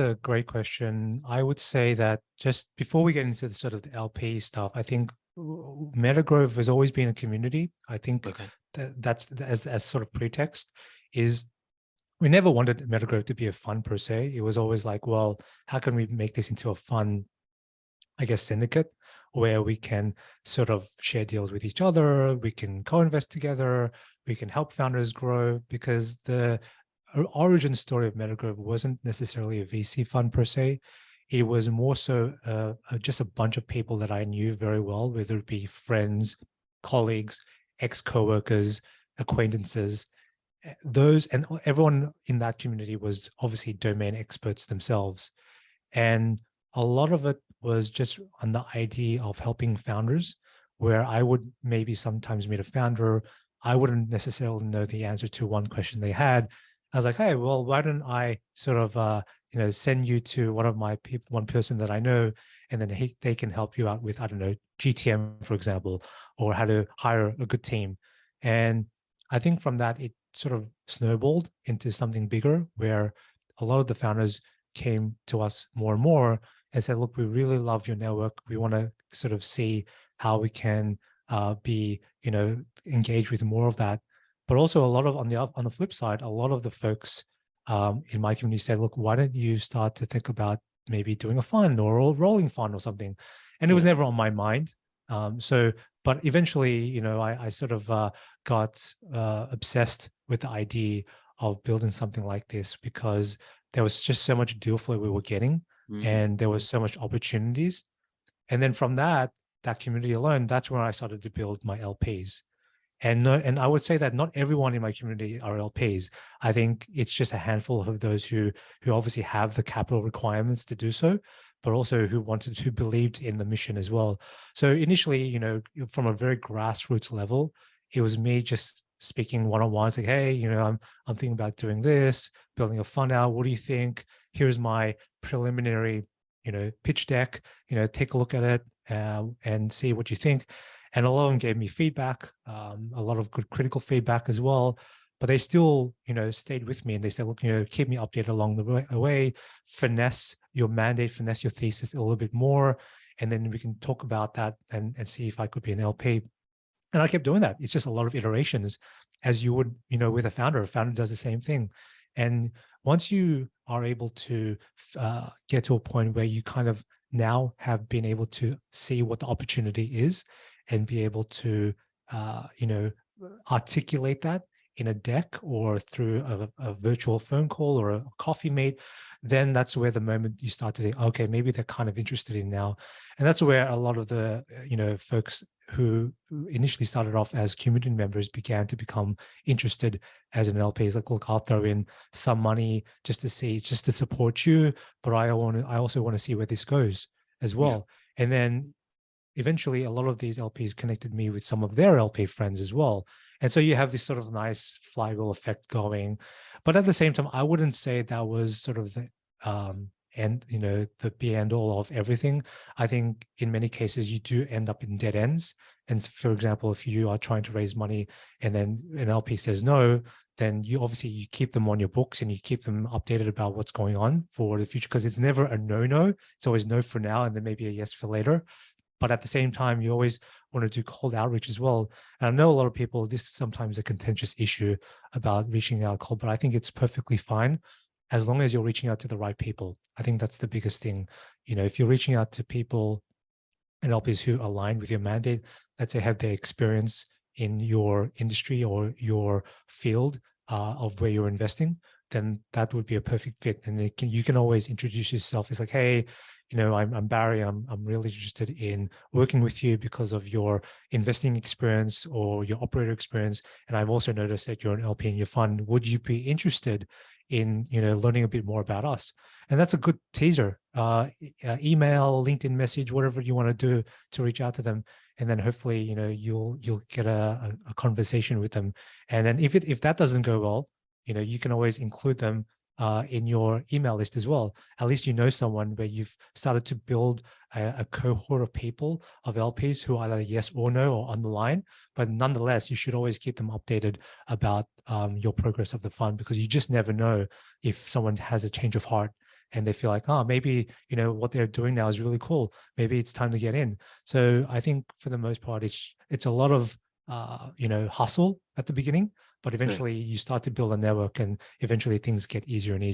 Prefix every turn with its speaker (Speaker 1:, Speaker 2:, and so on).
Speaker 1: A great question. I would say that just before we get into the sort of the LP stuff, I think Metagrove has always been a community. I think
Speaker 2: Okay.
Speaker 1: that's as sort of pretext is we never wanted Metagrove to be a fund per se. It was always like, well, how can we make this into a fun, I guess, syndicate where we can sort of share deals with each other, we can co-invest together, we can help founders grow because the origin story of Metagrove wasn't necessarily a VC fund per se. It was more so just a bunch of people that I knew very well, whether it be friends, colleagues, ex-coworkers, acquaintances. Those and everyone in that community was obviously domain experts themselves. And a lot of it was just on the idea of helping founders, where I would maybe sometimes meet a founder. I wouldn't necessarily know the answer to one question they had. I was like, hey, well, why don't I sort of, send you to one of my people, one person that I know, and then they can help you out with, I don't know, GTM, for example, or how to hire a good team. And I think from that, it sort of snowballed into something bigger where a lot of the founders came to us more and more and said, look, we really love your network. We want to sort of see how we can be, engaged with more of that. But also a lot of on the flip side, a lot of the folks in my community said, look, why don't you start to think about maybe doing a fund or a rolling fund or something? And it was
Speaker 2: Yeah.
Speaker 1: never on my mind. But eventually, I sort of got obsessed with the idea of building something like this because there was just so much deal flow we were getting
Speaker 2: Mm.
Speaker 1: and there was so much opportunities. And then from that community alone, that's where I started to build my LPs. And no, and I would say that not everyone in my community are LPs. I think it's just a handful of those who obviously have the capital requirements to do so, but also who believed in the mission as well. So initially, from a very grassroots level, it was me just speaking one-on-one, like, hey, I'm thinking about doing this, building a fund out. What do you think? Here's my preliminary, pitch deck. Take a look at it and see what you think. And a lot of them gave me feedback, a lot of good critical feedback as well. But they still, stayed with me and they said, look, keep me updated along the way, finesse your mandate, finesse your thesis a little bit more. And then we can talk about that and see if I could be an LP. And I kept doing that. It's just a lot of iterations as you would, with a founder. A founder does the same thing. And once you are able to get to a point where you kind of now have been able to see what the opportunity is and be able to, articulate that in a deck or through a virtual phone call or a coffee mate, then that's where the moment you start to say, okay, maybe they're kind of interested in now. And that's where a lot of the, folks who initially started off as community members began to become interested as an LP. It's like, look, I'll throw in some money just to support you, but I also want to see where this goes as
Speaker 2: Yeah.
Speaker 1: well. And then eventually a lot of these LPs connected me with some of their LP friends as well. And so you have this sort of nice flywheel effect going. But at the same time, I wouldn't say that was sort of the the be and all of everything. I think in many cases you do end up in dead ends. And for example, if you are trying to raise money and then an LP says no, then you keep them on your books and you keep them updated about what's going on for the future, because it's never a no. It's always no for now and then maybe a yes for later. But at the same time, you always want to do cold outreach as well. And I know a lot of people, this is sometimes a contentious issue about reaching out cold, but I think it's perfectly fine as long as you're reaching out to the right people. I think that's the biggest thing. If you're reaching out to people and LPs who align with your mandate, let's say have their experience in your industry or your field of where you're investing, then that would be a perfect fit. And you can always introduce yourself. It's like, hey, I'm Barry. I'm really interested in working with you because of your investing experience or your operator experience. And I've also noticed that you're an LP in your fund. Would you be interested in learning a bit more about us? And that's a good teaser. Email, LinkedIn message, whatever you want to do to reach out to them, and then hopefully you'll get a conversation with them. And then if that doesn't go well, you can always include them in your email list as well. At least someone where you've started to build a cohort of people, of LPs who are either yes or no or on the line. But nonetheless, you should always keep them updated about your progress of the fund, because you just never know if someone has a change of heart and they feel like, oh, maybe, what they're doing now is really cool. Maybe it's time to get in. So I think for the most part, it's a lot of, hustle at the beginning, but
Speaker 2: 네.
Speaker 1: eventually you start to build a network, and eventually things get easier and easier.